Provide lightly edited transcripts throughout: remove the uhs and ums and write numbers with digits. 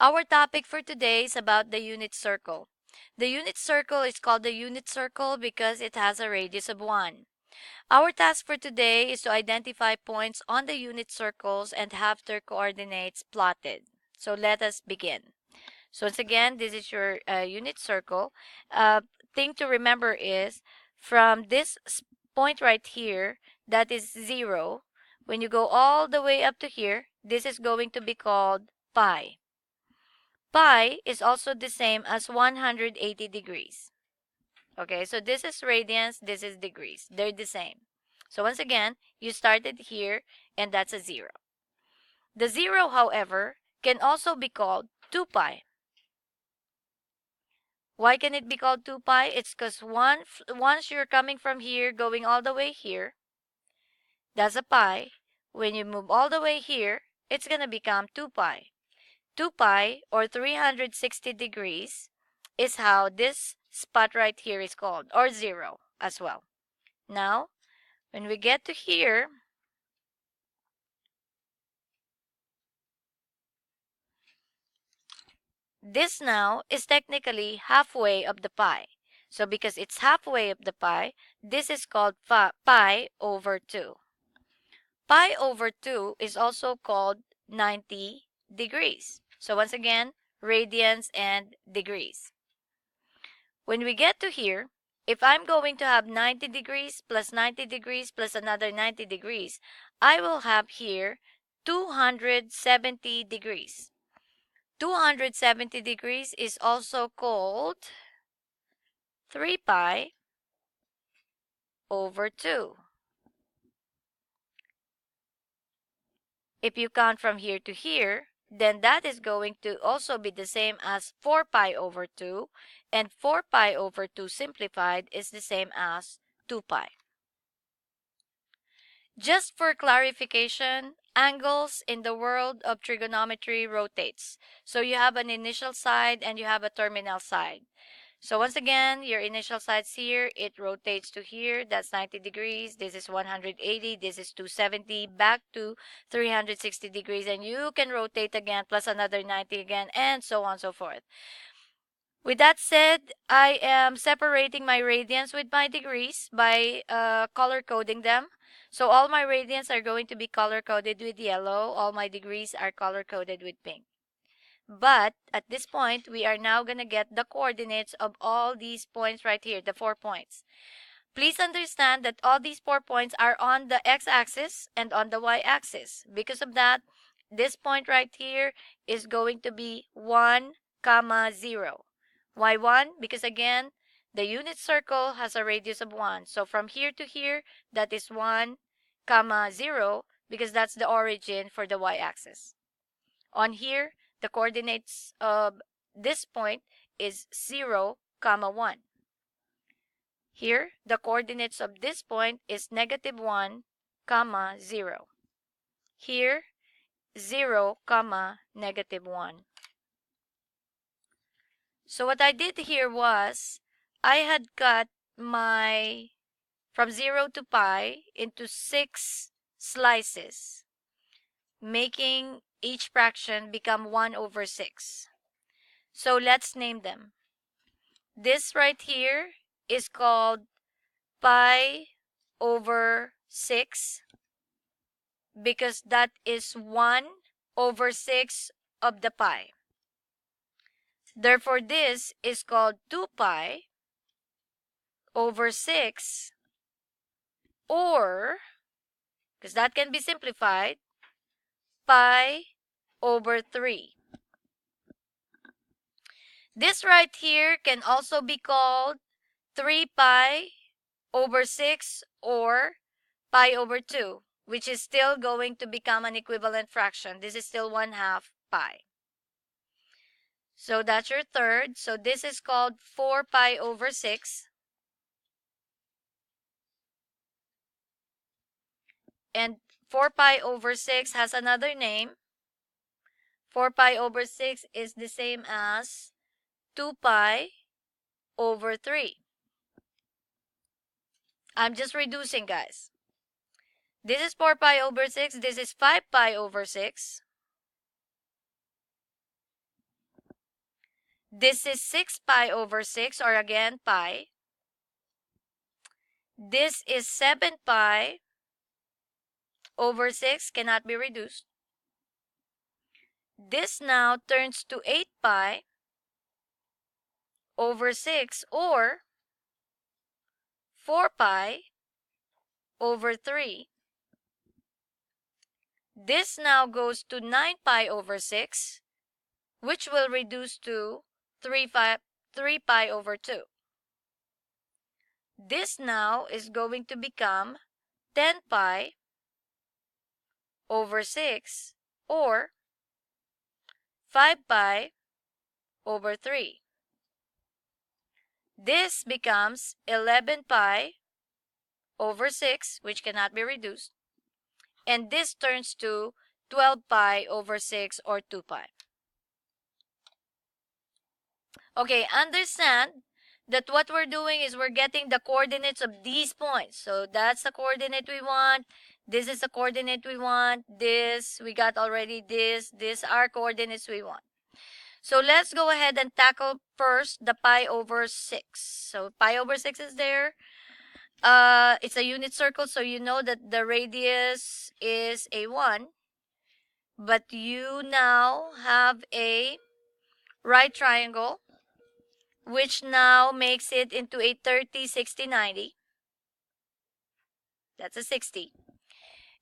Our topic for today is about the unit circle. The unit circle is called the unit circle because it has a radius of 1. Our task for today is to identify points on the unit circles and have their coordinates plotted. So let us begin. So once again, this is your unit circle. Thing to remember is from this point right here, that is 0. When you go all the way up to here, this is going to be called pi. Pi is also the same as 180 degrees. Okay, so this is radians, this is degrees. They're the same. So once again, you started here and that's a 0. The 0, however, can also be called 2 pi. Why can it be called 2 pi? It's because once you're coming from here, going all the way here, that's a pi. When you move all the way here, it's going to become 2 pi. 2 pi, or 360 degrees, is how this spot right here is called, or 0 as well. Now, when we get to here, this now is technically halfway of the pi. So because it's halfway of the pi, this is called pi over 2. Pi over 2 is also called 90 degrees. So once again, radians and degrees. When we get to here, if I'm going to have 90 degrees plus 90 degrees plus another 90 degrees, I will have here 270 degrees. 270 degrees is also called 3 pi over 2. If you count from here to here, then that is going to also be the same as 4 pi over 2, and 4 pi over 2 simplified is the same as 2 pi. Just for clarification, angles in the world of trigonometry rotates. So you have an initial side and you have a terminal side. So once again, your initial side's here, it rotates to here, that's 90 degrees, this is 180, this is 270, back to 360 degrees, and you can rotate again, plus another 90 again, and so on and so forth. With that said, I am separating my radians with my degrees by color coding them. So all my radians are going to be color coded with yellow, all my degrees are color coded with pink. But at this point, we are now going to get the coordinates of all these points right here, the 4 points. Please understand that all these 4 points are on the x-axis and on the y-axis. Because of that, this point right here is going to be 1, 0. Why 1? Because again, the unit circle has a radius of 1. So from here to here, that is 1, 0, because that's the origin for the y-axis. On here, the coordinates of this point is 0, 1. Here, the coordinates of this point is negative 1, 0. Here, 0, negative 1. So what I did here was, I had cut my from 0 to pi into 6 slices, making each fraction become 1 over 6. So let's name them. This right here is called pi over 6 because that is 1 over 6 of the pi. Therefore, this is called 2 pi over 6, or, because that can be simplified, pi over 3. This right here can also be called 3 pi over 6 or pi over 2, which is still going to become an equivalent fraction. This is still 1/2 pi. So that's your third. So this is called 4 pi over 6. And 4 pi over 6 has another name. 4 pi over 6 is the same as 2 pi over 3. I'm just reducing, guys. This is 4 pi over 6. This is 5 pi over 6. This is 6 pi over 6, or again pi. This is 7 pi over 6, cannot be reduced. This now turns to 8 pi over 6, or 4 pi over 3. This now goes to 9 pi over 6, which will reduce to 3 pi over 2. This now is going to become 10 pi over 6, or 5 pi over 3. This becomes 11 pi over 6, which cannot be reduced. And this turns to 12 pi over 6, or 2 pi. Okay, understand that what we're doing is we're getting the coordinates of these points. So that's the coordinate we want. This is the coordinate we want. This, we got already this. These are coordinates we want. So let's go ahead and tackle first the pi over 6. So pi over 6 is there. It's a unit circle, so you know that the radius is a 1. But you now have a right triangle, which now makes it into a 30, 60, 90. That's a 60.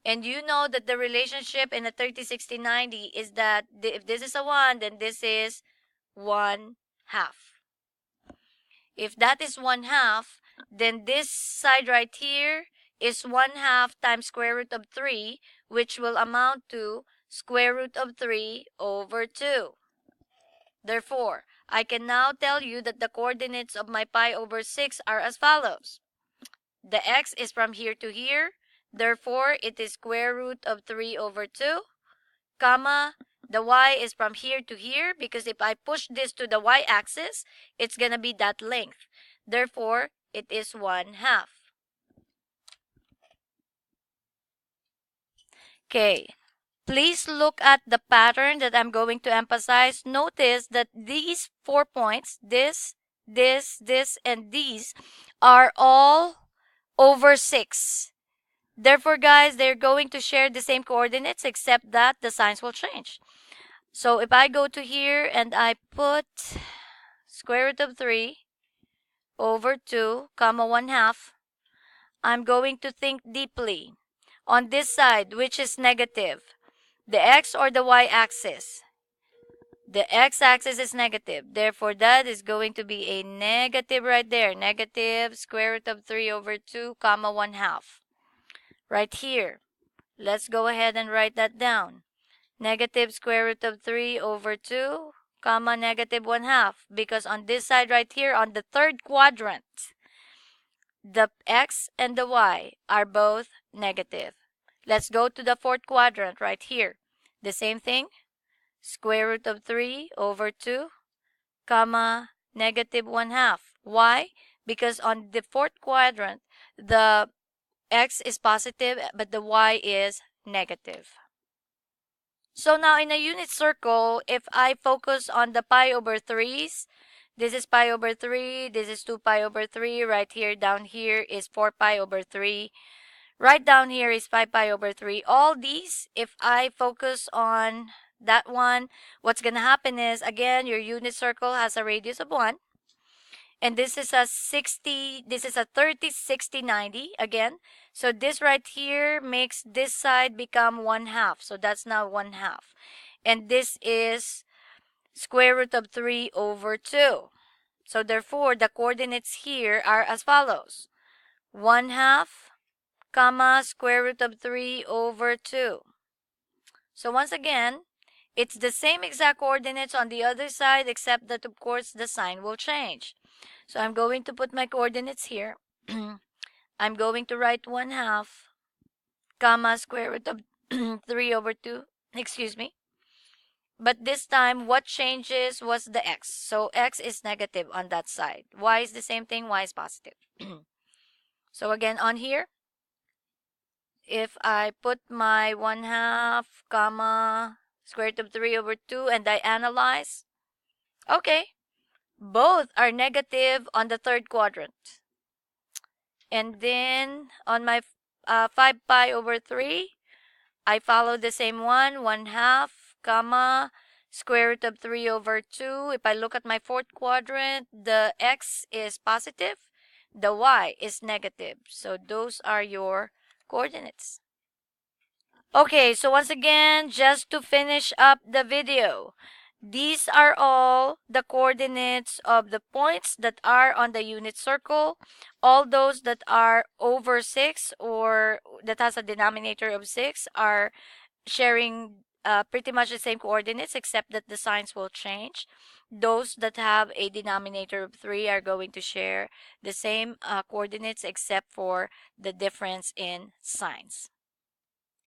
And you know that the relationship in a 30, 60, 90 is that if this is a 1, then this is 1 half. If that is 1 half, then this side right here is 1 half times square root of 3, which will amount to square root of 3 over 2. Therefore, I can now tell you that the coordinates of my pi over 6 are as follows. The x is from here to here. Therefore, it is square root of 3 over 2, comma, the y is from here to here, because if I push this to the y-axis, it's going to be that length. Therefore, it is 1 half. Okay. Please look at the pattern that I'm going to emphasize. Notice that these 4 points, this, and these, are all over 6. Therefore, guys, they're going to share the same coordinates, except that the signs will change. So if I go to here and I put square root of 3 over 2, comma 1 half, I'm going to think deeply. On this side, which is negative, the x or the y-axis? The x-axis is negative. Therefore, that is going to be a negative right there. Negative square root of 3 over 2, comma 1 half. Right here. Let's go ahead and write that down. Negative square root of 3 over 2, comma negative 1 half. Because on this side right here, on the third quadrant, the x and the y are both negative. Let's go to the fourth quadrant right here. The same thing. Square root of 3 over 2, comma, negative 1 half. Why? Because on the fourth quadrant, the x is positive, but the y is negative. So now in a unit circle, if I focus on the pi over 3's, this is pi over 3, this is 2 pi over 3, right here, down here is 4 pi over 3. Right down here is 5 pi over 3. All these, if I focus on that one, what's going to happen is, again, your unit circle has a radius of 1. And this is a 60, this is a 30, 60, 90 again. So this right here makes this side become 1 half. So that's now 1 half. And this is square root of 3 over 2. So therefore, the coordinates here are as follows. 1 half, comma, square root of 3 over 2. So once again, it's the same exact coordinates on the other side, except that, of course, the sign will change. So I'm going to put my coordinates here. I'm going to write 1 half, comma, square root of 3 over 2. Excuse me. But this time, what changes was the x. So x is negative on that side. Y is the same thing. Y is positive. So again, on here, if I put my 1 half, comma, square root of 3 over 2, and I analyze, okay, Both are negative on the third quadrant. And then on my 5 pi over 3, I follow the same one, 1 half, comma, square root of 3 over 2. If I look at my fourth quadrant, the x is positive, the y is negative. So those are your coordinates. Okay, so once again, just to finish up the video, these are all the coordinates of the points that are on the unit circle. All those that are over 6 or that has a denominator of 6 are sharing pretty much the same coordinates except that the signs will change. Those that have a denominator of 3 are going to share the same coordinates except for the difference in signs.